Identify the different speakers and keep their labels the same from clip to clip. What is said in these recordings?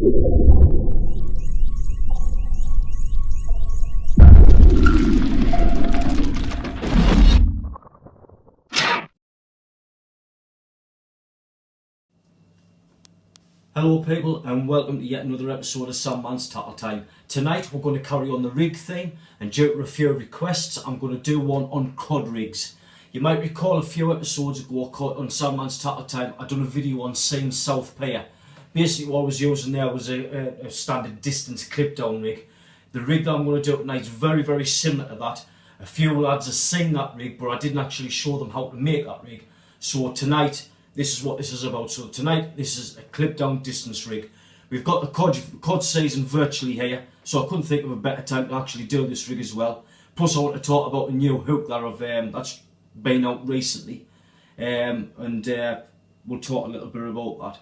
Speaker 1: Hello people and welcome to yet another episode of Sandman's Tackle Time. Tonight we're going to carry on the rig theme, and due to a few requests I'm going to do one on cod rigs. You might recall a few episodes ago on Sandman's Tackle Time I done a video on seam South Pier. Basically what I was using there was a standard distance clip down rig. The rig that I'm going to do tonight is very similar to that. A few lads have seen that rig but I didn't actually show them how to make that rig. So tonight this is what this is about. So tonight this is a clip down distance rig. We've got the cod season virtually here, so I couldn't think of a better time to actually do this rig as well. Plus I want to talk about a new hook that that's been out recently, and we'll talk a little bit about that.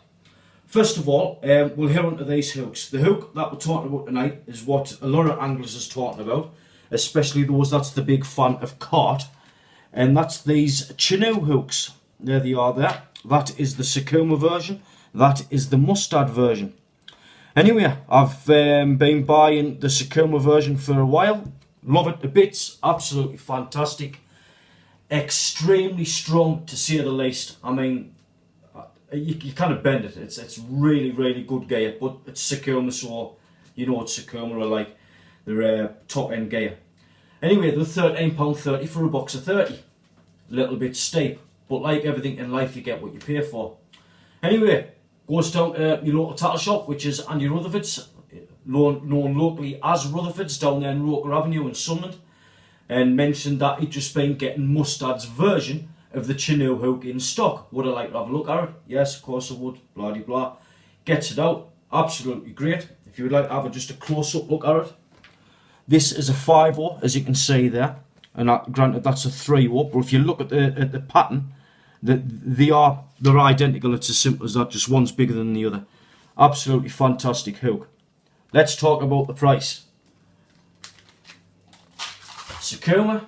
Speaker 1: First of all, we'll hear onto these hooks. The hook that we're talking about tonight is what a lot of anglers is talking about, especially those that's the big fan of cod, and that's these chinook hooks. There they are there. That is the Sakuma version. That is the mustard version. Anyway, I've been buying the Sakuma version for a while. Love it to bits. Absolutely fantastic. Extremely strong to say the least. I mean, you kind of bend it. It's really good gear. But it's Sakuma, so you know what Sakuma are like. They're top end gear. Anyway, they're £13.30 for a box of 30. A little bit steep. But like everything in life, you get what you pay for. Anyway, goes down to your local tackle shop, which is Andy Rutherford's, known locally as Rutherford's, down there in Roker Avenue in Sunderland, and mentioned that he'd just been getting Mustard's version of the Chinook hook in stock. Would I like to have a look at it? Yes, of course I would. Blah de blah. Gets it out. Absolutely great. If you would like to have just a close-up look at it. This is a 5/0, as you can see there. And granted, that's a 3/0. But if you look at the pattern, they're identical. It's as simple as that. Just one's bigger than the other. Absolutely fantastic hook. Let's talk about the price. Sakuma,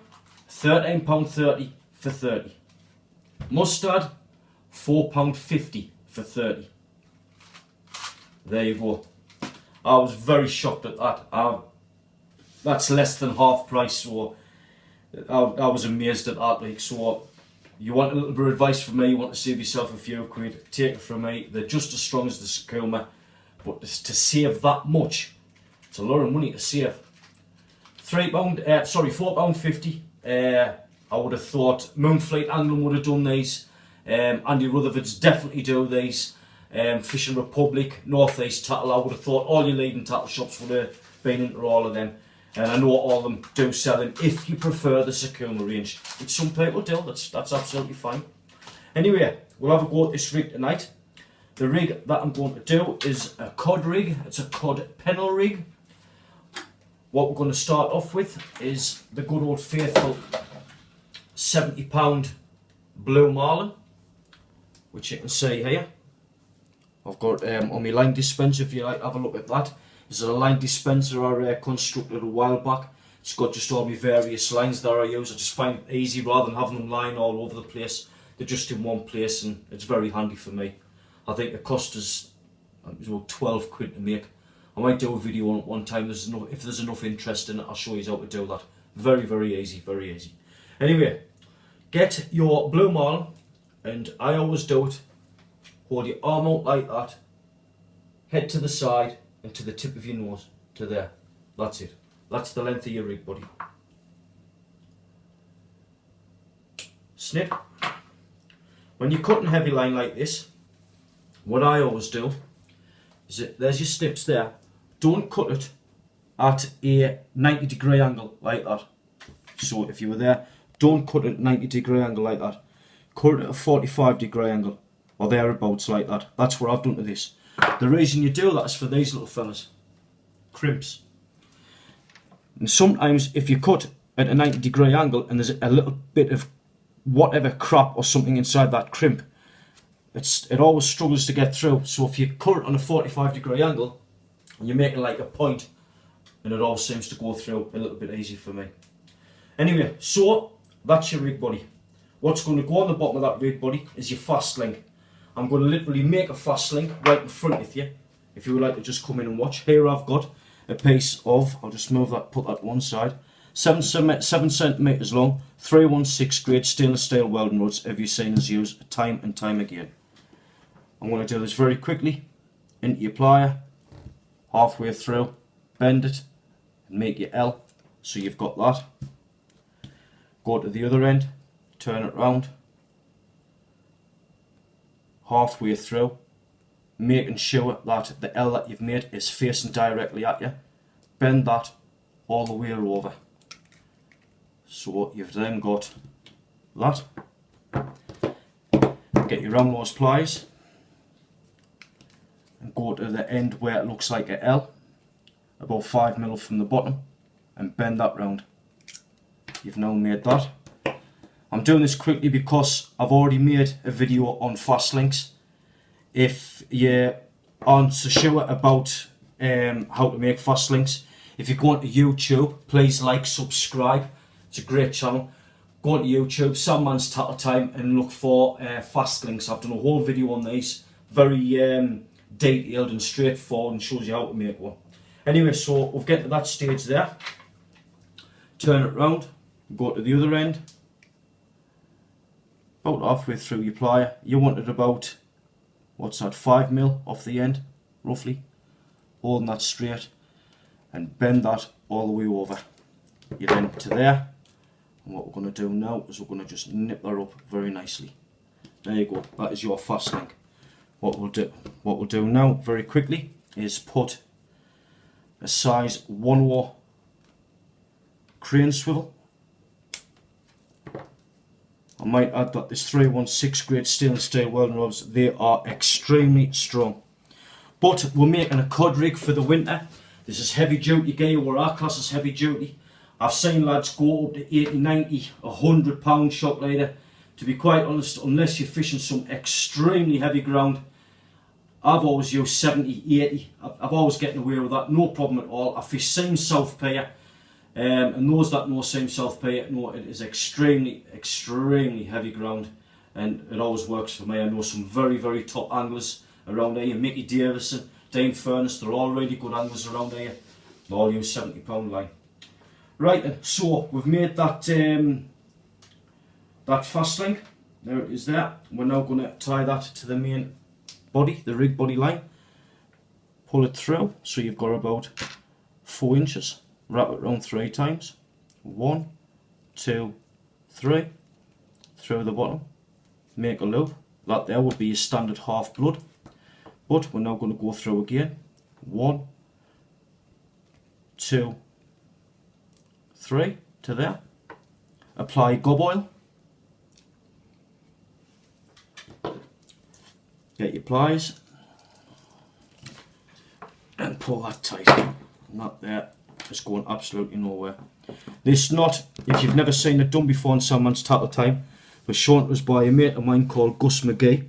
Speaker 1: £13.30 for 30. Mustard, £4.50 for 30. There you go. I was very shocked at that. That's less than half price, so I was amazed at that. Like, so you want a little bit of advice from me, you want to save yourself a few quid, take it from me. They're just as strong as the Sakuma, but to save that much, it's a lot of money to save. £4.50. I would have thought Moonfleet Angling would have done these. Andy Rutherford's definitely do these. Fishing Republic, North East Tackle, I would have thought all your leading tackle shops would have been into all of them. And I know all of them do sell them if you prefer the Sakuma range, which some people do. That's absolutely fine. Anyway, we'll have a go at this rig tonight. The rig that I'm going to do is a cod rig. It's a cod pennel rig. What we're going to start off with is the good old faithful £70 blue marlin, which you can see here. I've got on my line dispenser, if you like to have a look at that. This is a line dispenser I constructed a while back. It's got just all my various lines that I use. I just find it easy rather than having them lying all over the place. They're just in one place and it's very handy for me. I think the cost is about 12 quid to make. I might do a video on it one time. If there's enough interest in it, I'll show you how to do that. Very easy, very easy. Anyway, get your blue marlin, and I always do it. Hold your arm out like that, head to the side, and to the tip of your nose, to there. That's it. That's the length of your rig, buddy. Snip. When you're cutting heavy line like this, what I always do is there's your snips there. Don't cut it at a 90-degree angle like that. So if you were there, don't cut it at a 90-degree angle like that. Cut it at a 45-degree angle, or thereabouts like that. That's what I've done to this. The reason you do that is for these little fellas. Crimps. And sometimes if you cut at a 90-degree angle and there's a little bit of whatever crap or something inside that crimp, it always struggles to get through. So if you cut it on a 45-degree angle and you make it like a point, and it all seems to go through a little bit easy for me. Anyway, so that's your rig buddy. What's going to go on the bottom of that rig buddy is your fast link. I'm going to literally make a fast link right in front of you. if you would like to just come in and watch. Here I've got a piece of, I'll just move that, put that to one side, 7 centimetres long, 316 grade stainless steel welding rods have you seen us use time and time again. I'm going to do this very quickly. Into your plier, halfway through, bend it and make your L, so you've got that. Go to the other end, turn it round, halfway through, making sure that the L that you've made is facing directly at you. Bend that all the way over. So you've then got that. Get your round nose pliers and go to the end where it looks like a L, about 5mm from the bottom, and bend that round. You've now made that. I'm doing this quickly because I've already made a video on fast links. If you aren't so sure about how to make fast links, if you go onto YouTube, please like, subscribe. It's a great channel. Go onto YouTube, Sandmans Tattle Time, and look for fast links. I've done a whole video on these, very detailed and straightforward, and shows you how to make one. Anyway, so we'll get to that stage there. Turn it round, go to the other end, about halfway through your plier. You want it about, what's that, 5mm off the end, roughly. Holding that straight and bend that all the way over. You're then to there, and what we're going to do now is we're going to just nip that up very nicely. There you go, that is your fast link. What we'll do now very quickly is put a size 1/0 crane swivel. I might add that this 316 grade stainless steel welding rods, they are extremely strong. But we're making a cod rig for the winter. This is heavy duty gear, where our class is heavy duty. I've seen lads go up to 80, 90, 100 pound shock leader. To be quite honest, unless you're fishing some extremely heavy ground, I've always used 70, 80. I've always getting away with that, no problem at all. I fish Seam South Pier, and those that know Seam South Pier know it is extremely, extremely heavy ground, and it always works for me. I know some very, very top anglers around here. Mickey Davison, Dane Furness, they're all really good anglers around here. They all use 70 pound line. Right then, so we've made that that fast link. There it is there. We're now going to tie that to the main body, the rig body line. Pull it through, so you've got about 4 inches. Wrap it around 3 times. 1, 2, 3. Through the bottom. Make a loop. That there would be your standard half blood. But we're now going to go through again. 1, 2, 3 to there. Apply gob oil. Get your pliers and pull that tight. And that there is going absolutely nowhere. This knot, if you've never seen it done before in Sandman's Tattle Time, was shown to us by a mate of mine called Gus McGee.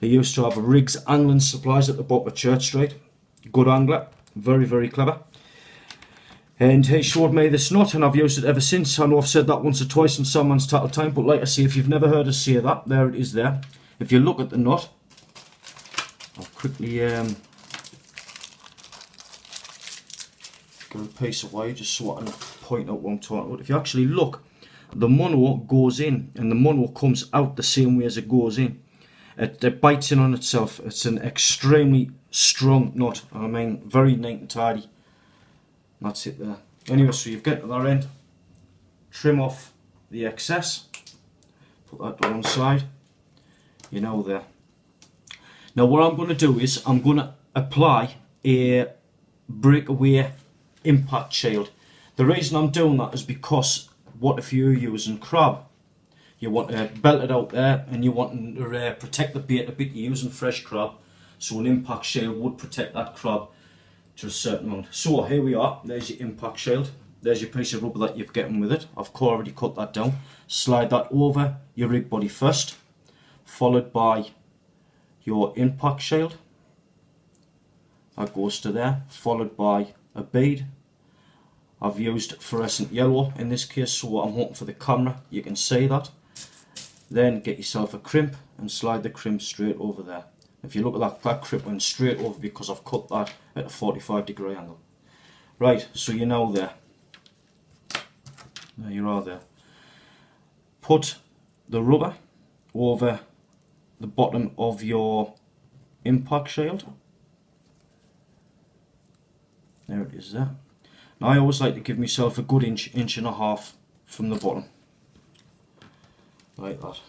Speaker 1: He used to have a Riggs angling supplies at the bottom of Church Street. Good angler, very, very clever. And he showed me this knot, and I've used it ever since. I know I've said that once or twice in Sandman's Tattle Time, but like I say, if you've never heard us say that, there it is there. If you look at the knot, I'll quickly get a piece of wire just so I can point out what I'm talking about. If you actually look, the mono goes in and the mono comes out the same way as it goes in. It bites in on itself. It's an extremely strong knot. I mean, very neat and tidy. That's it there. Anyway, so you've got to that end. Trim off the excess. Put that to one side. You know there. Now what I'm going to do is I'm going to apply a breakaway impact shield. The reason I'm doing that is because what if you're using crab? You want to belt it out there and you want to protect the bait a bit. You're using fresh crab, so an impact shield would protect that crab to a certain amount. So here we are, there's your impact shield. There's your piece of rubber that you've gotten with it. I've already cut that down. Slide that over your rig body first, followed by your impact shield. That goes to there, followed by a bead. I've used fluorescent yellow in this case, so I'm hoping for the camera you can see that. Then get yourself a crimp and slide the crimp straight over there. If you look at that, that crimp went straight over because I've cut that at a 45-degree angle. Right, so you're now there. There you are there. Put the rubber over the bottom of your impact shield. There it is there. Now I always like to give myself a good inch and a half from the bottom. Like that.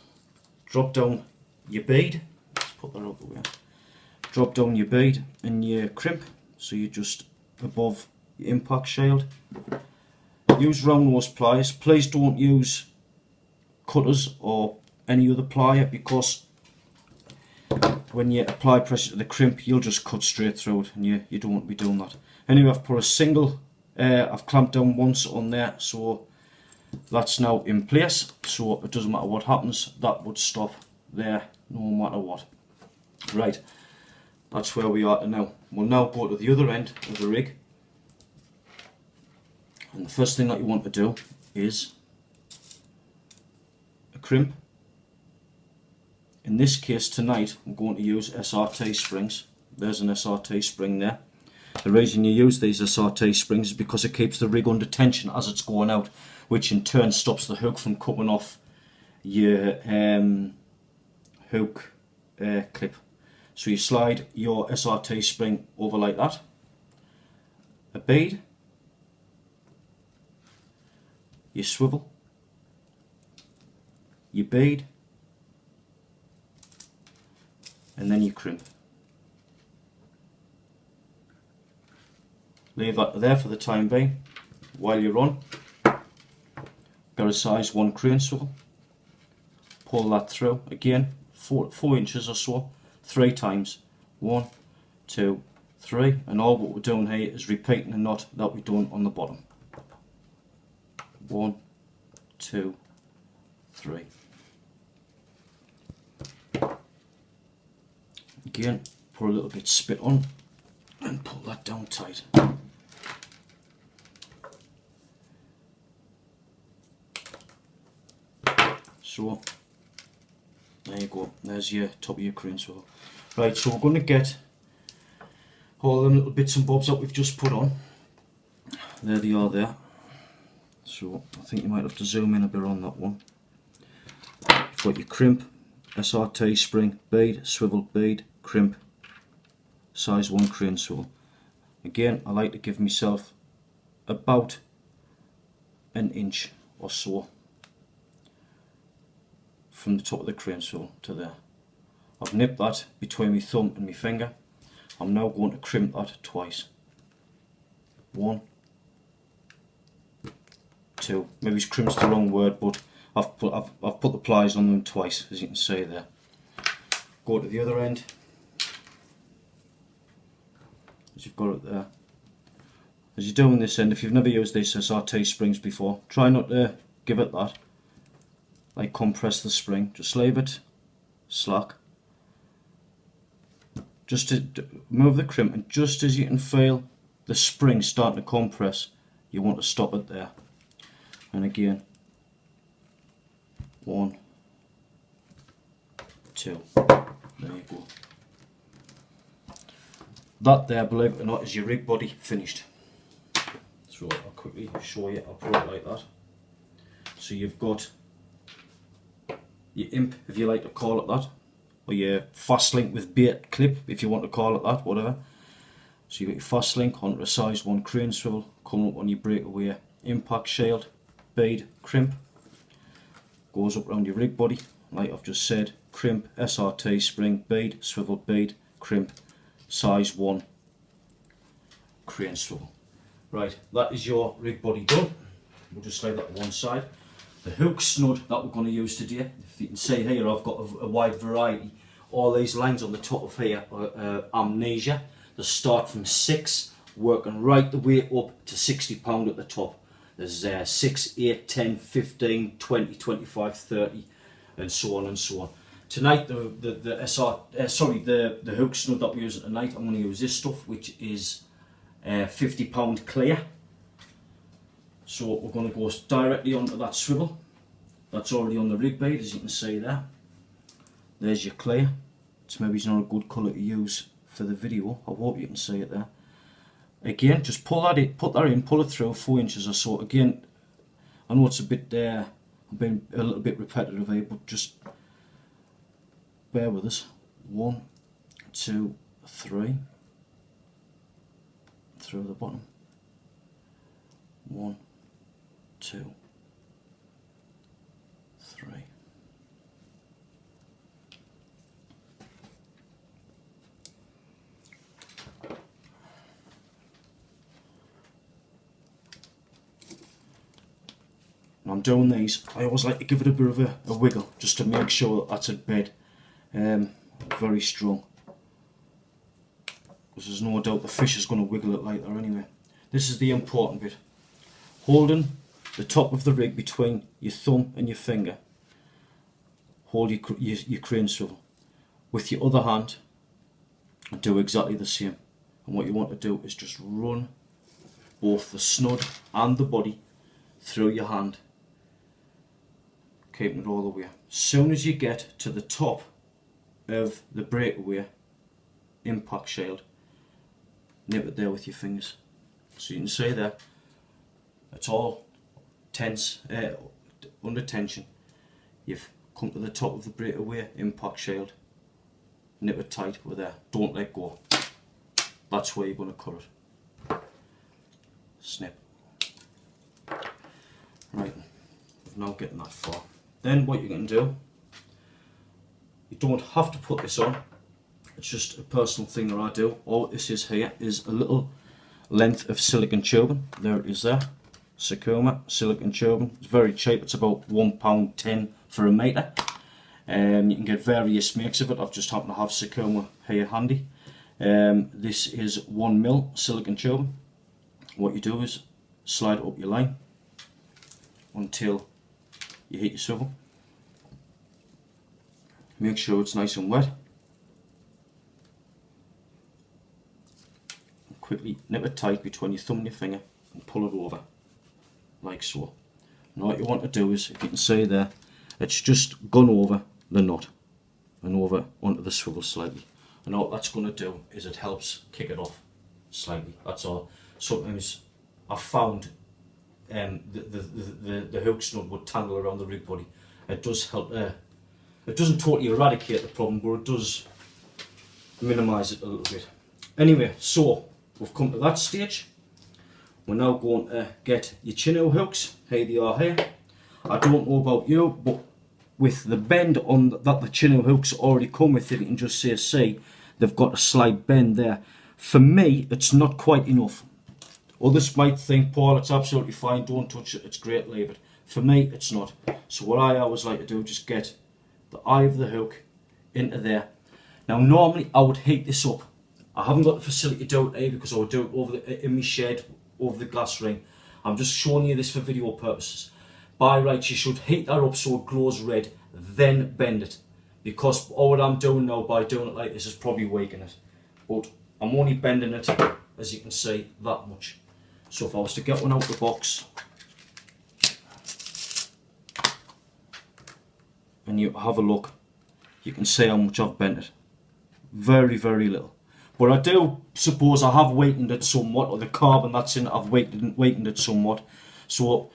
Speaker 1: Drop down your bead. Let's put that out the way. Drop down your bead and your crimp, so you're just above your impact shield. Use round nose pliers. Please don't use cutters or any other plier, because when you apply pressure to the crimp you'll just cut straight through it, and you don't want to be doing that. Anyway, I've put a single, I've clamped down once on there, so that's now in place, so it doesn't matter what happens, that would stop there no matter what. Right, that's where we are now. We'll now go to the other end of the rig, and the first thing that you want to do is a crimp. In this case tonight I'm going to use SRT springs. There's an SRT spring there. The reason you use these SRT springs is because it keeps the rig under tension as it's going out, which in turn stops the hook from coming off your hook clip. So you slide your SRT spring over like that, a bead, you swivel, your bead, and then you crimp. Leave that there for the time being. While you're on, got a size 1 crane swivel. Pull that through again, 4 inches or so, 3 times. 1, 2, 3, and all what we're doing here is repeating the knot that we've done on the bottom. 1, 2, 3. Again, put a little bit spit on and pull that down tight. So there you go, there's your top of your crane swivel. Right, so we're going to get all them little bits and bobs that we've just put on. There they are there. So I think you might have to zoom in a bit on that one. You've got your crimp, SRT spring, bead, swivel, bead, crimp, size 1 crane swivel. Again, I like to give myself about an inch or so from the top of the crane swivel to there. I've nipped that between my thumb and my finger. I'm now going to crimp that twice. 1, 2. Maybe crimp's the wrong word, but I've put the pliers on them twice, as you can see there. Go to the other end, as you've got it there. As you're doing this end, if you've never used these SRT springs before, try not to give it that, like compress the spring. Just leave it slack. Just to move the crimp, and just as you can feel the spring starting to compress, you want to stop it there. And again, 1, 2. There you go. That there, believe it or not, is your rig body finished. So I'll quickly show you. I'll put it like that. So you've got your imp, if you like to call it that, or your fast link with bait clip, if you want to call it that, whatever. So you've got your fast link onto a size 1 crane swivel, coming up on your breakaway impact shield, bead, crimp, goes up around your rig body, like I've just said, crimp, SRT spring, bead, swivel, bead, crimp, size 1 crane swivel. Right, that is your rig body done. We'll just lay that to one side. The hook snood that we're going to use today, if you can see here, I've got a wide variety. All these lines on the top of here are amnesia. They start from 6, working right the way up to £60 at the top. There's 6, 8, 10, 15, 20, 25, 30, and so on and so on. Tonight, the hook snood that we're using tonight, I'm going to use this stuff, which is £50 clear. So we're going to go directly onto that swivel. That's already on the rig bead, as you can see there. There's your clear. It's maybe not a good colour to use for the video. I hope you can see it there. Again, just pull that in, put that in, pull it through 4 inches or so. Again, I know it's a bit I've been a little bit repetitive here, but just bear with us. 1, 2, 3 through the bottom. 1, 2, 3. When I'm doing these, I always like to give it a bit of a wiggle just to make sure that that's at bed. Very strong, because there's no doubt the fish is going to wiggle it later anyway. This is the important bit. Holding the top of the rig between your thumb and your finger, hold your crane swivel. With your other hand, do exactly the same. And what you want to do is just run both the snood and the body through your hand, keeping it all the way. As soon as you get to the top of the breakaway impact shield, nip it there with your fingers. So you can see there, it's all tense, under tension. You've come to the top of the breakaway impact shield, nip it tight with there, don't let go. That's where you're going to cut it. Snip. Right, we've now getting that far. Then what you can do, you don't have to put this on, it's just a personal thing that I do. All this is here is a little length of silicone tubing. There it is there, Sakuma silicone tubing. It's very cheap, it's about £1.10 for a metre. You can get various makes of it. I've just happened to have Sakuma here handy. This is 1mm silicone tubing. What you do is slide up your line until you hit your swivel. Make sure it's nice and wet. And quickly nip it tight between your thumb and your finger and pull it over, like so. And what you want to do is, if you can see there, it's just gone over the nut and over onto the swivel slightly. And all that's going to do is it helps kick it off slightly. That's all. Sometimes I've found the hook snood would tangle around the rig body. It does help. It doesn't totally eradicate the problem, but it does minimise it a little bit. Anyway, so we've come to that stage. We're now going to get your chin-out hooks. Here they are here. I don't know about you, but with the bend on that the chin-out hooks already come with it, you can just see they've got a slight bend there. For me, it's not quite enough. Others might think, Paul, it's absolutely fine, don't touch it, it's great, leave it. For me, it's not. So what I always like to do is just get the eye of the hook into there. Now normally I would heat this up. I haven't got the facility to do it here because I would do it over in my shed over the glass ring. I'm just showing you this for video purposes. By rights you should heat that up so it glows red, then bend it. Because all what I'm doing now by doing it like this is probably weakening it. But I'm only bending it, as you can see, that much. So if I was to get one out of the box, and you have a look, you can see how much I've bent it. Very, very little. But I do suppose I have weakened it somewhat, or the carbon that's in it, I've weakened it somewhat. So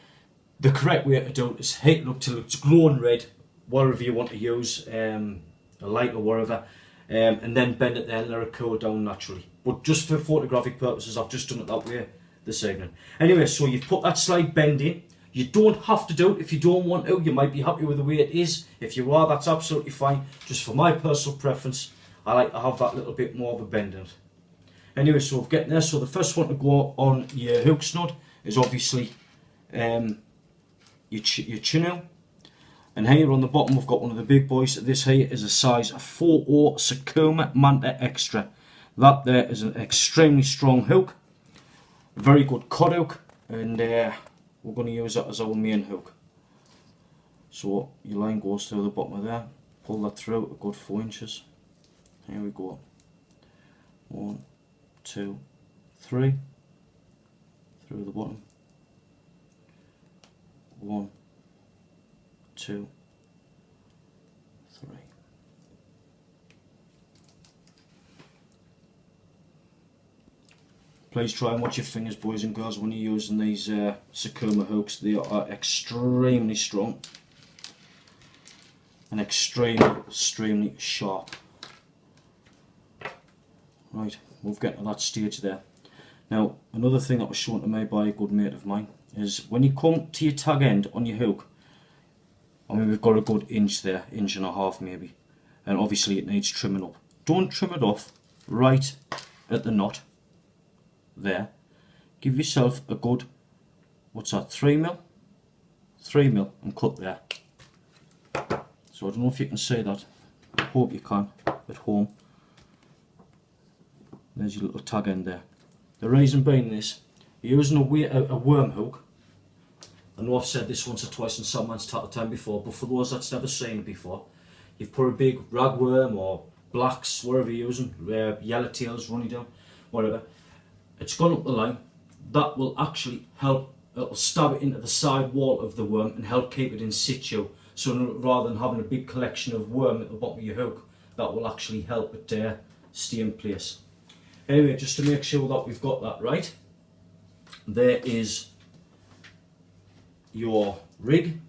Speaker 1: the correct way to do it is heat it up till it's glowing red, whatever you want to use, a light or whatever, and then bend it there and let it cool down naturally. But just for photographic purposes, I've just done it that way this evening. Anyway, so you've put that slight bend in. You don't have to do it if you don't want to. You might be happy with the way it is. If you are, that's absolutely fine. Just for my personal preference, I like to have that little bit more of a bend in it. Anyway, so we're getting there. So the first one to go on your hook snood is obviously your chin-out. And here on the bottom we've got one of the big boys. This here is a size 4/0 Sakuma Manta Extra. That there is an extremely strong hook. Very good cod hook. And we're going to use that as our main hook. So your line goes through the bottom of there, pull that through a good 4 inches. Here we go. 1, 2, 3. Through the bottom. 1, 2, 3. Please try and watch your fingers, boys and girls, when you're using these Sakuma hooks. They are extremely strong and extremely sharp. Right, we've got to that stage there. Now, another thing that was shown to me by a good mate of mine is when you come to your tag end on your hook, I mean, we've got a good inch there, inch and a half maybe, and obviously it needs trimming up. Don't trim it off right at the knot there. Give yourself a good, what's that, 3mm? 3mm and cut there. So I don't know if you can see that. I hope you can at home. There's your little tag end there. The reason being this, you're using a worm hook. I know I've said this once or twice in Sandman's Tattle Time before, but for those that's never seen it before, you've put a big ragworm or blacks, whatever you're using, yellowtails, runny down, whatever. It's gone up the line. That will actually help, it'll stab it into the side wall of the worm and help keep it in situ. So rather than having a big collection of worm at the bottom of your hook, that will actually help it stay in place. Anyway, just to make sure that we've got that right, there is your rig.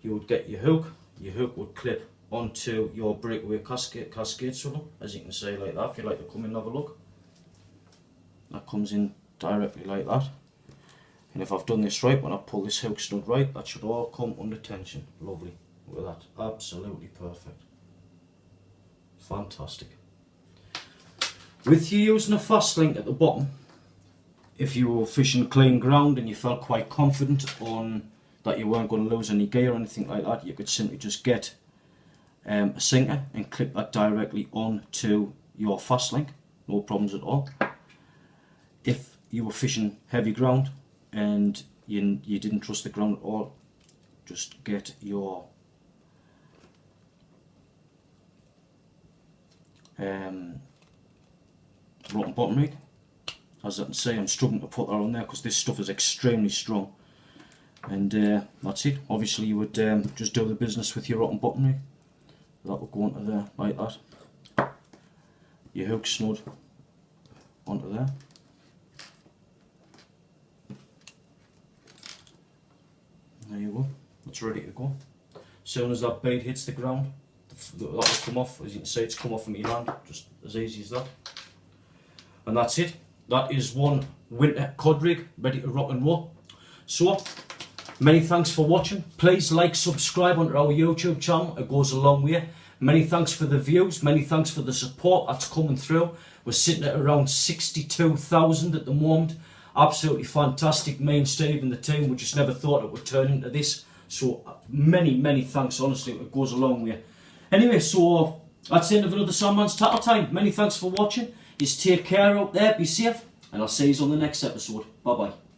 Speaker 1: You would get your hook would clip onto your breakaway cascade swivel, as you can see, like that. If you'd like to come in and have a look, that comes in directly like that. And if I've done this right, when I pull this hook stud right, that should all come under tension. Lovely. Look at that, absolutely perfect. Fantastic. With you using a fast link at the bottom, if you were fishing clean ground and you felt quite confident on that you weren't going to lose any gear or anything like that, you could simply just get a sinker and clip that directly onto your fast link, no problems at all. If you were fishing heavy ground and you didn't trust the ground at all, just get your rotten bottom rig. As I can see, I'm struggling to put that on there because this stuff is extremely strong, and that's it. Obviously you would just do the business with your rotten bottom rig. That will go onto there like that. Your hook snood onto there. There you go, that's ready to go. As soon as that bait hits the ground, that will come off. As you can see, it's come off from your hand, just as easy as that. And that's it. That is one winter cod rig ready to rock and roll. So, many thanks for watching. Please like, subscribe onto our YouTube channel, it goes a long way. Many thanks for the views, many thanks for the support that's coming through. We're sitting at around 62,000 at the moment. Absolutely fantastic. Me and Steve and the team, we just never thought it would turn into this. So many thanks, honestly, it goes a long way. Anyway, so that's the end of another Sandman's Tattle Time. Many thanks for watching. Just take care out there, be safe, and I'll see you on the next episode. Bye bye.